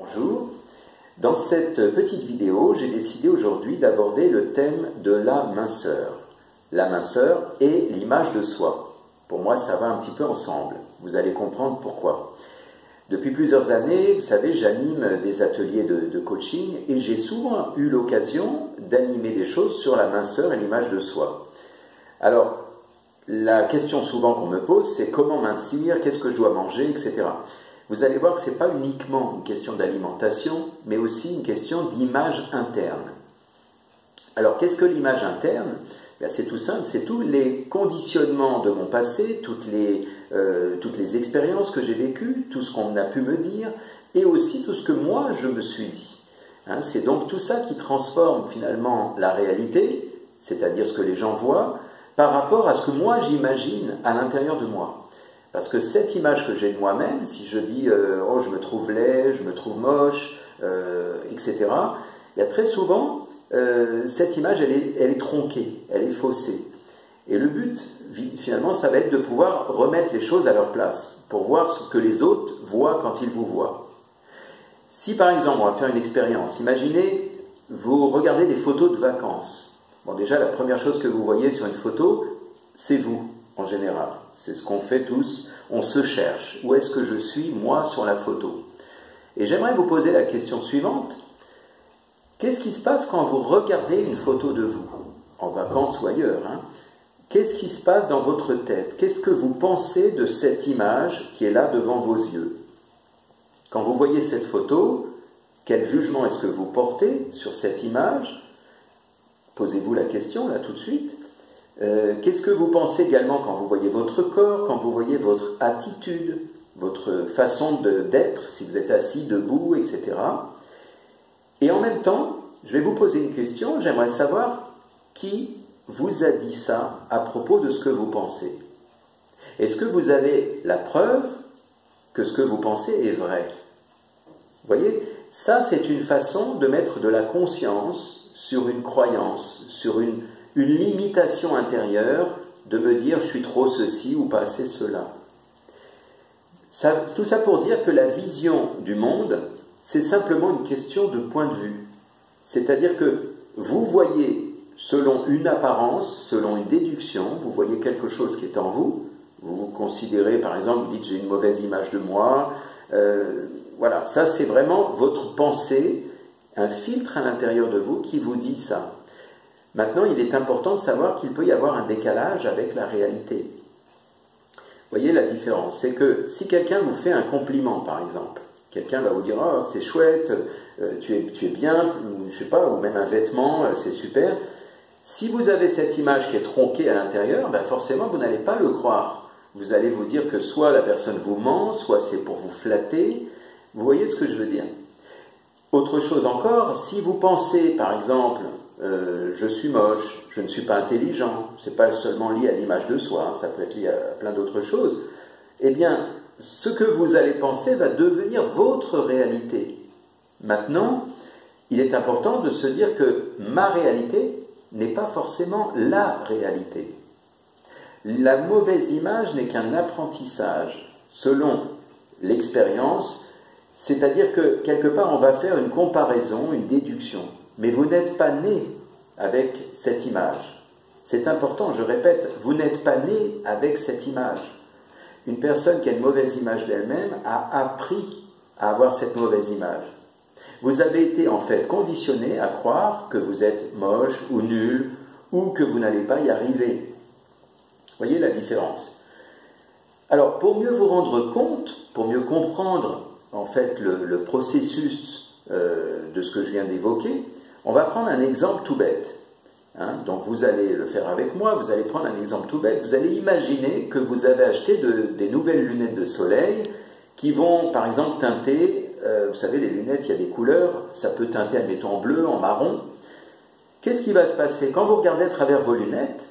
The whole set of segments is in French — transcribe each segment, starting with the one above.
Bonjour, dans cette petite vidéo, j'ai décidé aujourd'hui d'aborder le thème de la minceur. La minceur et l'image de soi. Pour moi, ça va un petit peu ensemble. Vous allez comprendre pourquoi. Depuis plusieurs années, vous savez, j'anime des ateliers de coaching et j'ai souvent eu l'occasion d'animer des choses sur la minceur et l'image de soi. Alors, la question souvent qu'on me pose, c'est comment mincir, qu'est-ce que je dois manger, etc. Vous allez voir que ce n'est pas uniquement une question d'alimentation, mais aussi une question d'image interne. Alors, qu'est-ce que l'image interne? C'est tout simple, c'est tous les conditionnements de mon passé, toutes les expériences que j'ai vécues, tout ce qu'on a pu me dire, et aussi tout ce que moi je me suis dit. C'est donc tout ça qui transforme finalement la réalité, c'est-à-dire ce que les gens voient, par rapport à ce que moi j'imagine à l'intérieur de moi. Parce que cette image que j'ai de moi-même, si je dis « oh, je me trouve laid, je me trouve moche etc. », il y a très souvent, cette image, elle est tronquée, elle est faussée. Et le but, finalement, ça va être de pouvoir remettre les choses à leur place, pour voir ce que les autres voient quand ils vous voient. Si, par exemple, on va faire une expérience, imaginez, vous regardez des photos de vacances. Bon, déjà, la première chose que vous voyez sur une photo, c'est vous. En général, c'est ce qu'on fait tous, on se cherche. Où est-ce que je suis, moi, sur la photo? Et j'aimerais vous poser la question suivante. Qu'est-ce qui se passe quand vous regardez une photo de vous, en vacances ou ailleurs Qu'est-ce qui se passe dans votre tête? Qu'est-ce que vous pensez de cette image qui est là devant vos yeux? Quand vous voyez cette photo, quel jugement est-ce que vous portez sur cette image? Posez-vous la question, là, tout de suite. Qu'est-ce que vous pensez également quand vous voyez votre corps, quand vous voyez votre attitude, votre façon d'être, si vous êtes assis, debout, etc. Et en même temps, je vais vous poser une question, j'aimerais savoir qui vous a dit ça à propos de ce que vous pensez. Est-ce que vous avez la preuve que ce que vous pensez est vrai? Vous voyez, ça c'est une façon de mettre de la conscience sur une croyance, sur une limitation intérieure de me dire je suis trop ceci ou pas assez cela. Tout ça pour dire que la vision du monde, c'est simplement une question de point de vue. C'est-à-dire que vous voyez selon une apparence, selon une déduction, vous voyez quelque chose qui est en vous, vous vous considérez par exemple, vous dites j'ai une mauvaise image de moi, voilà, ça c'est vraiment votre pensée, un filtre à l'intérieur de vous qui vous dit ça. Maintenant, il est important de savoir qu'il peut y avoir un décalage avec la réalité. Vous voyez la différence, c'est que si quelqu'un vous fait un compliment, par exemple, quelqu'un va vous dire « Oh, c'est chouette, tu es bien, je sais pas, ou même un vêtement, c'est super ». Si vous avez cette image qui est tronquée à l'intérieur, ben forcément, vous n'allez pas le croire. Vous allez vous dire que soit la personne vous ment, soit c'est pour vous flatter. Vous voyez ce que je veux dire? Autre chose encore, si vous pensez, par exemple, je suis moche, je ne suis pas intelligent, ce n'est pas seulement lié à l'image de soi, ça peut être lié à plein d'autres choses, eh bien, ce que vous allez penser va devenir votre réalité. Maintenant, il est important de se dire que ma réalité n'est pas forcément la réalité. La mauvaise image n'est qu'un apprentissage, selon l'expérience, c'est-à-dire que quelque part on va faire une comparaison, une déduction. Mais vous n'êtes pas né avec cette image. C'est important, je répète, vous n'êtes pas né avec cette image. Une personne qui a une mauvaise image d'elle-même a appris à avoir cette mauvaise image. Vous avez été en fait conditionné à croire que vous êtes moche ou nul ou que vous n'allez pas y arriver. Voyez la différence. Alors, pour mieux vous rendre compte, pour mieux comprendre en fait le processus de ce que je viens d'évoquer, on va prendre un exemple tout bête. Donc vous allez le faire avec moi, vous allez prendre un exemple tout bête, vous allez imaginer que vous avez acheté des nouvelles lunettes de soleil qui vont par exemple teinter, vous savez les lunettes, il y a des couleurs, ça peut teinter admettons en bleu, en marron. Qu'est-ce qui va se passer? Quand vous regardez à travers vos lunettes,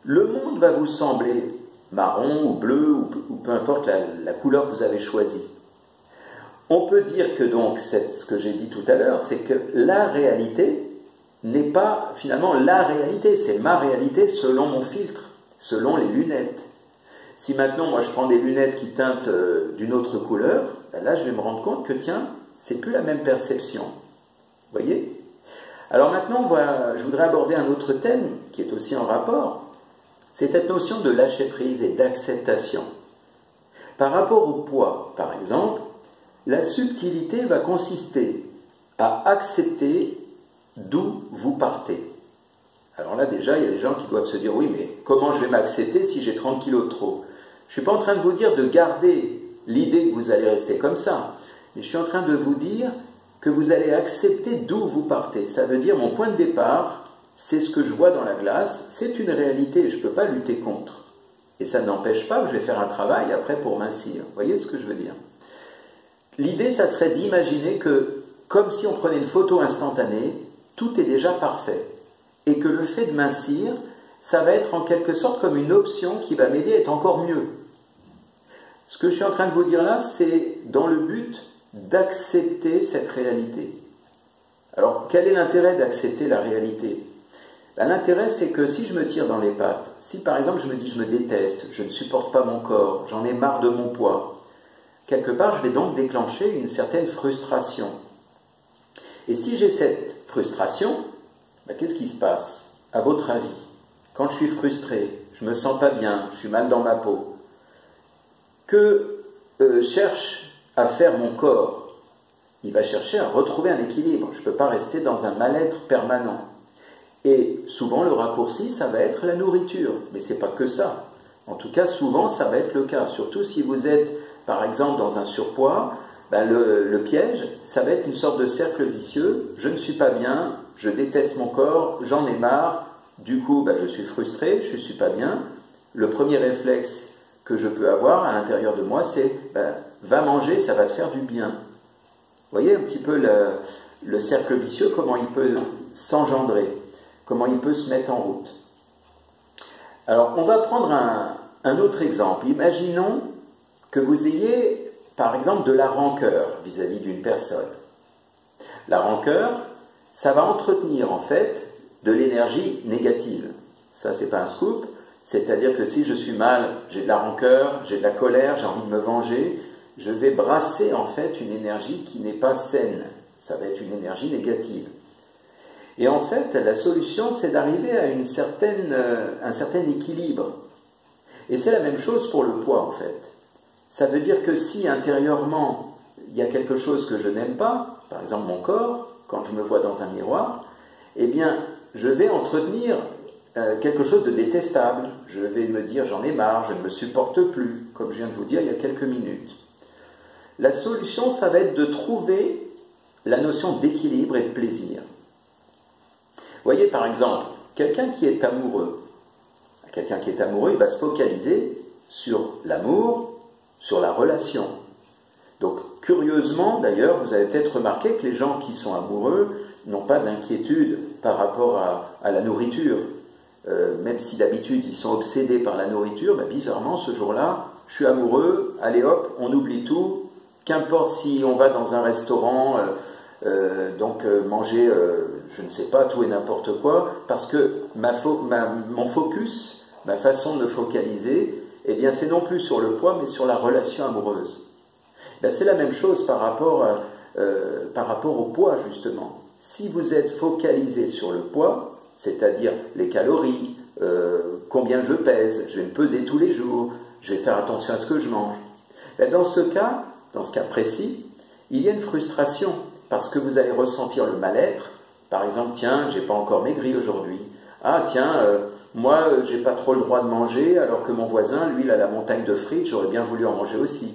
le monde va vous sembler marron ou bleu ou peu importe la couleur que vous avez choisie. On peut dire que donc, ce que j'ai dit tout à l'heure, c'est que la réalité n'est pas finalement la réalité, c'est ma réalité selon mon filtre, selon les lunettes. Si maintenant, moi, je prends des lunettes qui teintent d'une autre couleur, ben là, je vais me rendre compte que, tiens, c'est plus la même perception. Vous voyez? Alors maintenant, je voudrais aborder un autre thème qui est aussi en rapport. C'est cette notion de lâcher-prise et d'acceptation. Par rapport au poids, par exemple, la subtilité va consister à accepter d'où vous partez. Alors là, déjà, il y a des gens qui doivent se dire, oui, mais comment je vais m'accepter si j'ai 30 kilos de trop? Je ne suis pas en train de vous dire de garder l'idée que vous allez rester comme ça, mais je suis en train de vous dire que vous allez accepter d'où vous partez. Ça veut dire, mon point de départ, c'est ce que je vois dans la glace, c'est une réalité, je ne peux pas lutter contre. Et ça n'empêche pas que je vais faire un travail après pour mincir. Vous voyez ce que je veux dire? L'idée, ça serait d'imaginer que, comme si on prenait une photo instantanée, tout est déjà parfait. Et que le fait de mincir, ça va être en quelque sorte comme une option qui va m'aider à être encore mieux. Ce que je suis en train de vous dire là, c'est dans le but d'accepter cette réalité. Alors, quel est l'intérêt d'accepter la réalité? L'intérêt, c'est que si je me tire dans les pattes, si par exemple je me dis je me déteste, je ne supporte pas mon corps, j'en ai marre de mon poids, quelque part je vais donc déclencher une certaine frustration. Et si j'ai cette frustration, qu'est-ce qui se passe, à votre avis? Quand je suis frustré, je ne me sens pas bien, je suis mal dans ma peau, que cherche à faire mon corps? Il va chercher à retrouver un équilibre. Je ne peux pas rester dans un mal-être permanent. Et souvent, le raccourci, ça va être la nourriture. Mais ce n'est pas que ça. En tout cas, souvent, ça va être le cas. Surtout si vous êtes, par exemple, dans un surpoids, le piège, ça va être une sorte de cercle vicieux. Je ne suis pas bien, je déteste mon corps, j'en ai marre. Du coup, je suis frustré, je ne suis pas bien. Le premier réflexe que je peux avoir à l'intérieur de moi, c'est va manger, ça va te faire du bien. Vous voyez un petit peu le cercle vicieux, comment il peut s'engendrer, comment il peut se mettre en route. Alors, on va prendre un autre exemple. Imaginons que vous ayez, par exemple, de la rancœur vis-à-vis d'une personne. La rancœur, ça va entretenir, en fait, de l'énergie négative. Ça, c'est pas un scoop. C'est-à-dire que si je suis mal, j'ai de la rancœur, j'ai de la colère, j'ai envie de me venger, je vais brasser en fait une énergie qui n'est pas saine. Ça va être une énergie négative. Et en fait, la solution, c'est d'arriver à un certain équilibre. Et c'est la même chose pour le poids, en fait. Ça veut dire que si intérieurement, il y a quelque chose que je n'aime pas, par exemple mon corps, quand je me vois dans un miroir, eh bien, je vais entretenir quelque chose de détestable. Je vais me dire j'en ai marre, je ne me supporte plus, comme je viens de vous dire il y a quelques minutes. La solution, ça va être de trouver la notion d'équilibre et de plaisir. Vous voyez, par exemple, quelqu'un qui est amoureux, il va se focaliser sur l'amour, sur la relation. Donc, curieusement, d'ailleurs, vous avez peut-être remarqué que les gens qui sont amoureux n'ont pas d'inquiétude par rapport à la nourriture. Même si d'habitude ils sont obsédés par la nourriture, bizarrement ce jour-là, je suis amoureux, allez hop, on oublie tout, qu'importe si on va dans un restaurant, manger, je ne sais pas, tout et n'importe quoi, parce que mon focus, ma façon de me focaliser, eh bien c'est non plus sur le poids, mais sur la relation amoureuse. C'est la même chose par rapport au poids, justement. Si vous êtes focalisé sur le poids, c'est-à-dire les calories, combien je pèse, je vais me peser tous les jours, je vais faire attention à ce que je mange. Dans ce cas précis, il y a une frustration, parce que vous allez ressentir le mal-être. Par exemple, tiens, j'ai pas encore maigri aujourd'hui. Ah tiens, moi, j'ai pas trop le droit de manger, alors que mon voisin, lui, il a la montagne de frites, j'aurais bien voulu en manger aussi.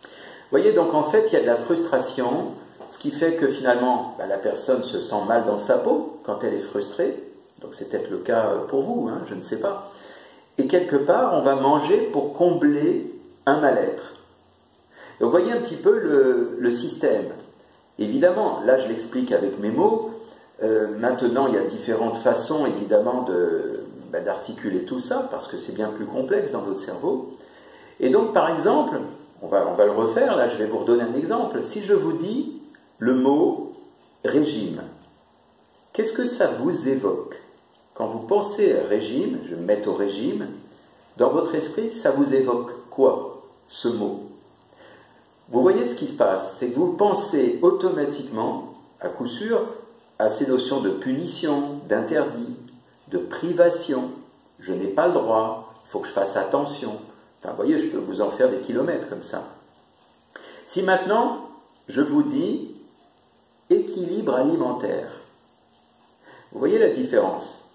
Vous voyez, donc en fait, il y a de la frustration, ce qui fait que finalement, la personne se sent mal dans sa peau quand elle est frustrée. Donc c'est peut-être le cas pour vous, je ne sais pas. Et quelque part, on va manger pour combler un mal-être. Donc vous voyez un petit peu le système. Évidemment, là je l'explique avec mes mots. Maintenant, il y a différentes façons, évidemment, d'articuler tout ça, parce que c'est bien plus complexe dans notre cerveau. Et donc, par exemple, on va le refaire, là je vais vous redonner un exemple. Si je vous dis le mot régime, qu'est-ce que ça vous évoque? Quand vous pensez à régime, je vais me mettre au régime, dans votre esprit, ça vous évoque quoi, ce mot? vous voyez ce qui se passe, c'est que vous pensez automatiquement, à coup sûr, à ces notions de punition, d'interdit, de privation. Je n'ai pas le droit, il faut que je fasse attention. Enfin, vous voyez, je peux vous en faire des kilomètres comme ça. Si maintenant, je vous dis équilibre alimentaire, vous voyez la différence.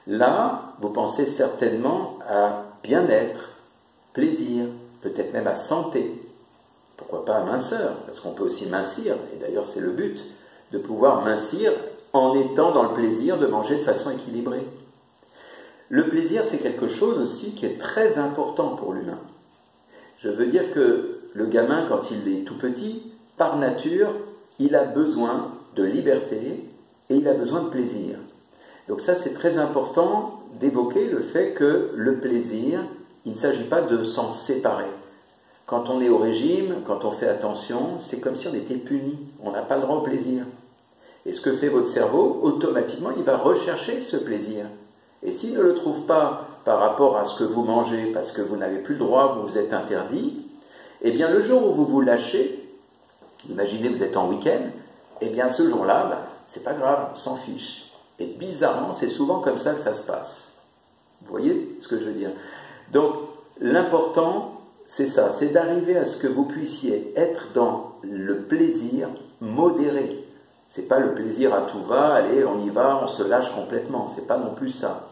Là, vous pensez certainement à bien-être, plaisir, peut-être même à santé. Pourquoi pas à minceur, parce qu'on peut aussi mincir, et d'ailleurs c'est le but, de pouvoir mincir en étant dans le plaisir de manger de façon équilibrée. Le plaisir, c'est quelque chose aussi qui est très important pour l'humain. Je veux dire que le gamin, quand il est tout petit, par nature, il a besoin de liberté et il a besoin de plaisir. Donc ça, c'est très important d'évoquer le fait que le plaisir, il ne s'agit pas de s'en séparer. Quand on est au régime, quand on fait attention, c'est comme si on était puni. On n'a pas le droit au plaisir. Et ce que fait votre cerveau, automatiquement, il va rechercher ce plaisir. Et s'il ne le trouve pas par rapport à ce que vous mangez, parce que vous n'avez plus le droit, vous vous êtes interdit, eh bien le jour où vous vous lâchez, imaginez vous êtes en week-end, eh bien ce jour-là, c'est pas grave, on s'en fiche. Et bizarrement, c'est souvent comme ça que ça se passe. Vous voyez ce que je veux dire? Donc, l'important, c'est ça, c'est d'arriver à ce que vous puissiez être dans le plaisir modéré. C'est pas le plaisir à tout va, allez, on y va, on se lâche complètement. C'est pas non plus ça.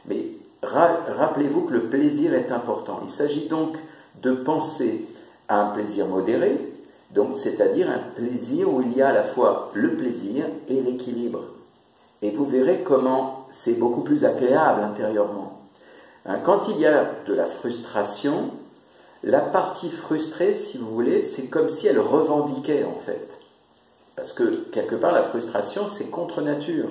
Mais rappelez-vous que le plaisir est important. Il s'agit donc de penser à un plaisir modéré, donc c'est-à-dire un plaisir où il y a à la fois le plaisir et l'équilibre. Et vous verrez comment c'est beaucoup plus agréable intérieurement. Quand il y a de la frustration, la partie frustrée, si vous voulez, c'est comme si elle revendiquait en fait. Parce que quelque part, la frustration, c'est contre nature.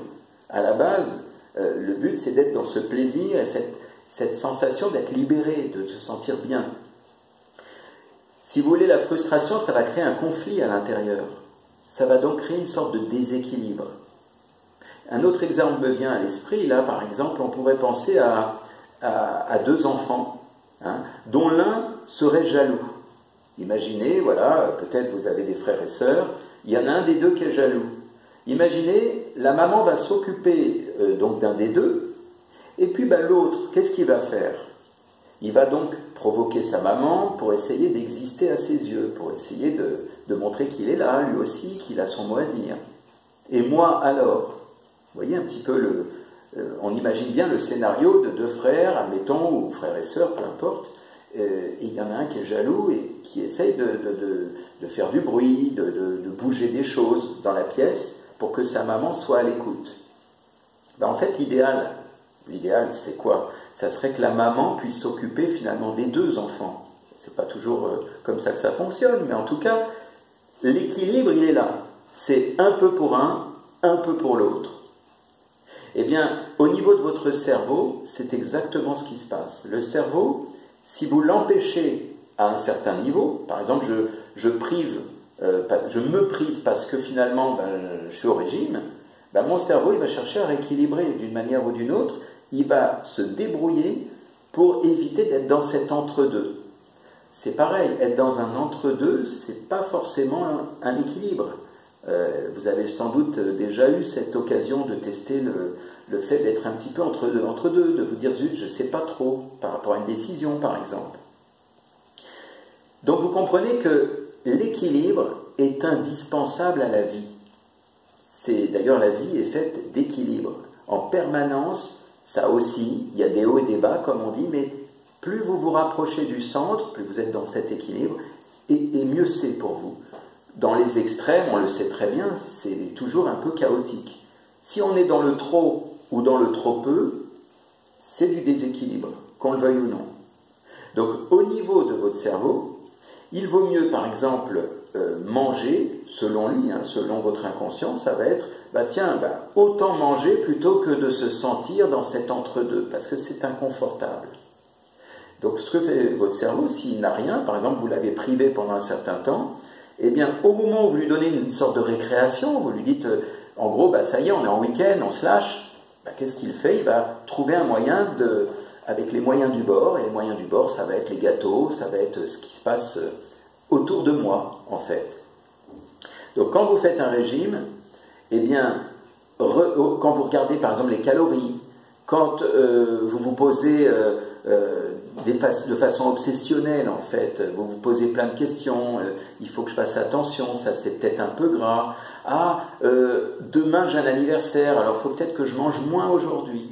À la base, le but, c'est d'être dans ce plaisir et cette sensation d'être libéré, de se sentir bien. Si vous voulez, la frustration, ça va créer un conflit à l'intérieur. Ça va donc créer une sorte de déséquilibre. Un autre exemple me vient à l'esprit. Là, par exemple, on pourrait penser à deux enfants, dont l'un serait jaloux. Imaginez, voilà, peut-être vous avez des frères et sœurs, il y en a un des deux qui est jaloux. Imaginez, la maman va s'occuper donc d'un des deux, et puis l'autre, qu'est-ce qu'il va faire? Il va donc provoquer sa maman pour essayer d'exister à ses yeux, pour essayer de montrer qu'il est là, lui aussi, qu'il a son mot à dire. Et moi alors? Vous voyez un petit peu on imagine bien le scénario de deux frères, admettons, ou frères et sœurs, peu importe, et il y en a un qui est jaloux et qui essaye de faire du bruit, de bouger des choses dans la pièce pour que sa maman soit à l'écoute. En fait, l'idéal, c'est quoi? Ça serait que la maman puisse s'occuper finalement des deux enfants. C'est pas toujours comme ça que ça fonctionne, mais en tout cas, l'équilibre, il est là. C'est un peu pour un peu pour l'autre. Eh bien, au niveau de votre cerveau, c'est exactement ce qui se passe. Le cerveau, si vous l'empêchez à un certain niveau, par exemple, je me prive parce que finalement, je suis au régime, mon cerveau, il va chercher à rééquilibrer d'une manière ou d'une autre, il va se débrouiller pour éviter d'être dans cet entre-deux. C'est pareil, être dans un entre-deux, c'est pas forcément un équilibre. Vous avez sans doute déjà eu cette occasion de tester le fait d'être un petit peu entre deux, de vous dire zut, je ne sais pas trop, par rapport à une décision par exemple. Donc vous comprenez que l'équilibre est indispensable à la vie. D'ailleurs la vie est faite d'équilibre. En permanence, ça aussi, il y a des hauts et des bas comme on dit, mais plus vous vous rapprochez du centre, plus vous êtes dans cet équilibre, et mieux c'est pour vous. Dans les extrêmes, on le sait très bien, c'est toujours un peu chaotique. Si on est dans le trop ou dans le trop peu, c'est du déséquilibre, qu'on le veuille ou non. Donc au niveau de votre cerveau, il vaut mieux par exemple manger, selon lui, selon votre inconscient, ça va être, autant manger plutôt que de se sentir dans cet entre-deux, parce que c'est inconfortable. Donc ce que fait votre cerveau, s'il n'a rien, par exemple vous l'avez privé pendant un certain temps, eh bien, au moment où vous lui donnez une sorte de récréation, vous lui dites, en gros, ça y est, on est en week-end, on se lâche, qu'est-ce qu'il fait? Il va trouver un moyen avec les moyens du bord, et les moyens du bord, ça va être les gâteaux, ça va être ce qui se passe autour de moi, en fait. Donc quand vous faites un régime, eh bien, quand vous regardez par exemple les calories, quand vous vous posez de façon obsessionnelle, en fait, vous vous posez plein de questions, il faut que je fasse attention, ça c'est peut-être un peu gras, demain j'ai un anniversaire, alors il faut peut-être que je mange moins aujourd'hui.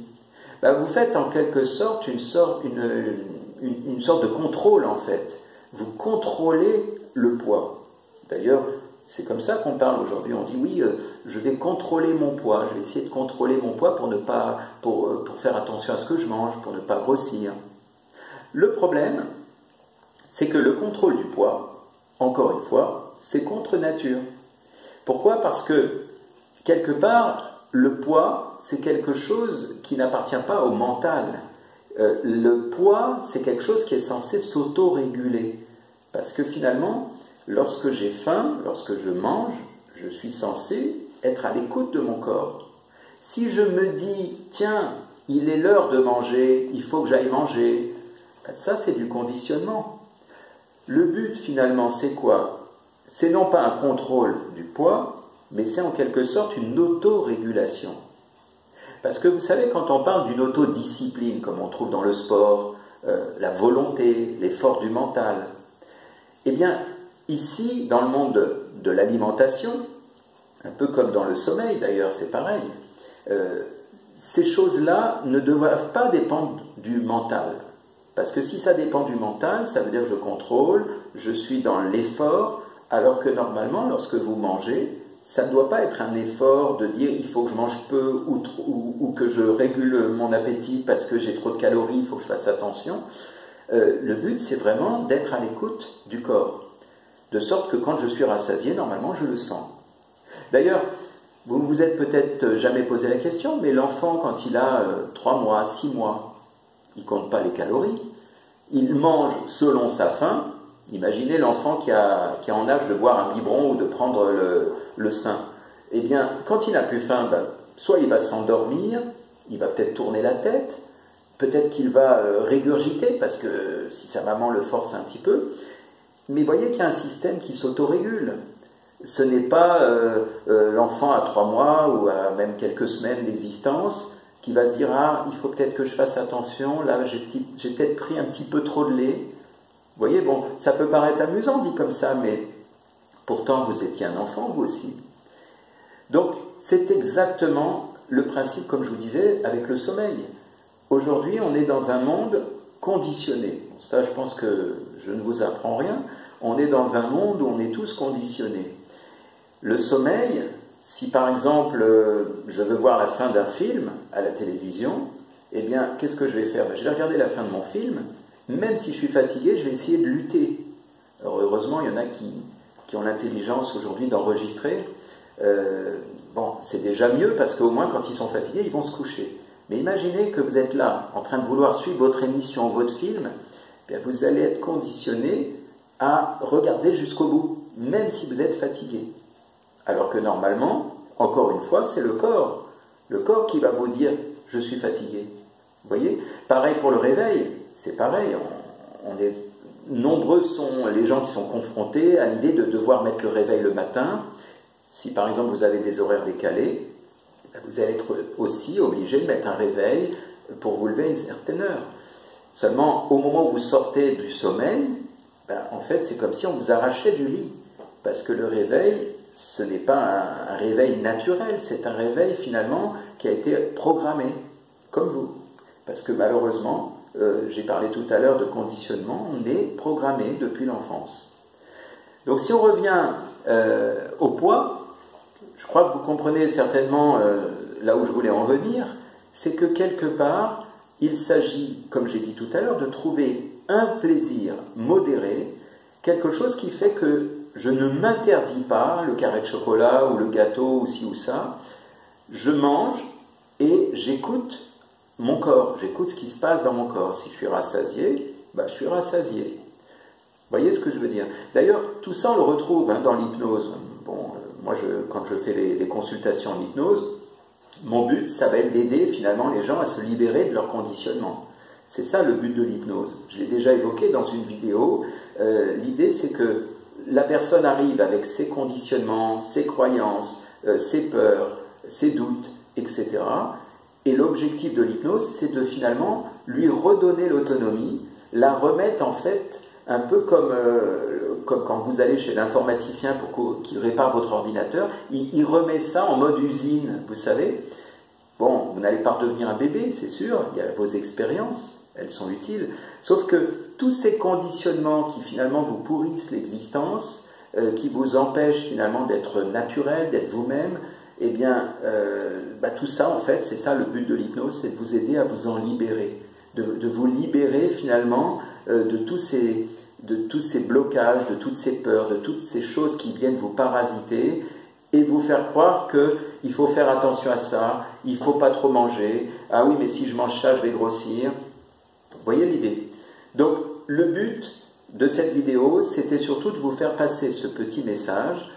Ben, vous faites en quelque sorte une sorte de contrôle, en fait. Vous contrôlez le poids. D'ailleurs, c'est comme ça qu'on parle aujourd'hui. On dit oui, je vais contrôler mon poids, je vais essayer de contrôler mon poids pour faire attention à ce que je mange, pour ne pas grossir. Le problème, c'est que le contrôle du poids, encore une fois, c'est contre nature. Pourquoi? Parce que, quelque part, le poids, c'est quelque chose qui n'appartient pas au mental. Le poids, c'est quelque chose qui est censé s'auto-réguler. Parce que finalement, lorsque j'ai faim, lorsque je mange, je suis censé être à l'écoute de mon corps. Si je me dis, tiens, il est l'heure de manger, il faut que j'aille manger, ça c'est du conditionnement. Le but finalement c'est quoi? C'est non pas un contrôle du poids, mais c'est en quelque sorte une autorégulation. Parce que vous savez, quand on parle d'une autodiscipline, comme on trouve dans le sport, la volonté, l'effort du mental, eh bien, ici, dans le monde de l'alimentation, un peu comme dans le sommeil d'ailleurs, c'est pareil, ces choses-là ne doivent pas dépendre du mental. Parce que si ça dépend du mental, ça veut dire que je contrôle, je suis dans l'effort, alors que normalement, lorsque vous mangez, ça ne doit pas être un effort de dire il faut que je mange peu ou que je régule mon appétit parce que j'ai trop de calories, il faut que je fasse attention. Le but, c'est vraiment d'être à l'écoute du corps. De sorte que quand je suis rassasié, normalement, je le sens. D'ailleurs, vous ne vous êtes peut-être jamais posé la question, mais l'enfant, quand il a 3 mois, 6 mois, il ne compte pas les calories. Il mange selon sa faim. Imaginez l'enfant qui est en âge de boire un biberon ou de prendre le sein. Eh bien, quand il n'a plus faim, soit il va s'endormir, il va peut-être tourner la tête, peut-être qu'il va régurgiter, parce que si sa maman le force un petit peu. Mais voyez qu'il y a un système qui s'autorégule. Ce n'est pas l'enfant à 3 mois ou à même quelques semaines d'existence qui va se dire « Ah, il faut peut-être que je fasse attention, là j'ai peut-être pris un petit peu trop de lait. » Vous voyez, bon, ça peut paraître amusant dit comme ça, mais pourtant vous étiez un enfant, vous aussi. Donc, c'est exactement le principe, comme je vous disais, avec le sommeil. Aujourd'hui, on est dans un monde conditionné. Ça, je pense que je ne vous apprends rien. On est dans un monde où on est tous conditionnés. Le sommeil, si par exemple, je veux voir la fin d'un film à la télévision, eh bien, qu'est-ce que je vais faire? Je vais regarder la fin de mon film. Même si je suis fatigué, je vais essayer de lutter. Alors heureusement, il y en a qui ont l'intelligence aujourd'hui d'enregistrer. Bon, c'est déjà mieux parce qu'au moins, quand ils sont fatigués, ils vont se coucher. Mais imaginez que vous êtes là, en train de vouloir suivre votre émission, votre film, eh bien, vous allez être conditionné à regarder jusqu'au bout, même si vous êtes fatigué. Alors que normalement, encore une fois, c'est le corps qui va vous dire « je suis fatigué ». Vous voyez? Pareil pour le réveil. C'est pareil, nombreux sont les gens qui sont confrontés à l'idée de devoir mettre le réveil le matin. Si par exemple vous avez des horaires décalés, vous allez être aussi obligé de mettre un réveil pour vous lever à une certaine heure. Seulement, au moment où vous sortez du sommeil, en fait c'est comme si on vous arrachait du lit. Parce que le réveil, ce n'est pas un réveil naturel, c'est un réveil finalement qui a été programmé, comme vous. Parce que malheureusement, j'ai parlé tout à l'heure de conditionnement, on est programmé depuis l'enfance. Donc si on revient au poids, je crois que vous comprenez certainement là où je voulais en venir, c'est que quelque part, il s'agit, comme j'ai dit tout à l'heure, de trouver un plaisir modéré, quelque chose qui fait que je ne m'interdis pas le carré de chocolat ou le gâteau ou ci ou ça, je mange et j'écoute mon corps, j'écoute ce qui se passe dans mon corps. Si je suis rassasié, je suis rassasié. Vous voyez ce que je veux dire? D'ailleurs, tout ça, on le retrouve dans l'hypnose. Bon, moi, quand je fais les consultations en hypnose, mon but, ça va être d'aider finalement les gens à se libérer de leur conditionnement. C'est ça le but de l'hypnose. Je l'ai déjà évoqué dans une vidéo. L'idée, c'est que la personne arrive avec ses conditionnements, ses croyances, ses peurs, ses doutes, etc. Et l'objectif de l'hypnose, c'est de finalement lui redonner l'autonomie, la remettre en fait un peu comme quand vous allez chez l'informaticien pour qu'il répare votre ordinateur, il remet ça en mode usine, vous savez. Bon, vous n'allez pas redevenir un bébé, c'est sûr, il y a vos expériences, elles sont utiles, sauf que tous ces conditionnements qui finalement vous pourrissent l'existence, qui vous empêchent finalement d'être naturel, d'être vous-même, eh bien, tout ça en fait, c'est ça le but de l'hypnose, c'est de vous aider à vous en libérer, de vous libérer finalement de tous ces blocages, de toutes ces peurs, de toutes ces choses qui viennent vous parasiter et vous faire croire qu'il faut faire attention à ça, il ne faut pas trop manger, ah oui mais si je mange ça je vais grossir. Vous voyez l'idée? Donc le but de cette vidéo c'était surtout de vous faire passer ce petit message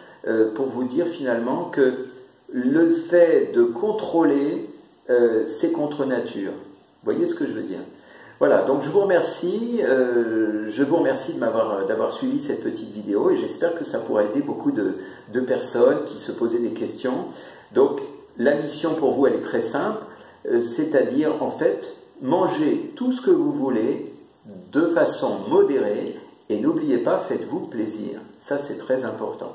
pour vous dire finalement que le fait de contrôler c'est contre nature. Vous voyez ce que je veux dire? Voilà, donc je vous remercie d'avoir suivi cette petite vidéo et j'espère que ça pourra aider beaucoup de personnes qui se posaient des questions. Donc la mission pour vous elle est très simple, c'est-à-dire en fait mangez tout ce que vous voulez de façon modérée et n'oubliez pas, faites-vous plaisir. Ça c'est très important.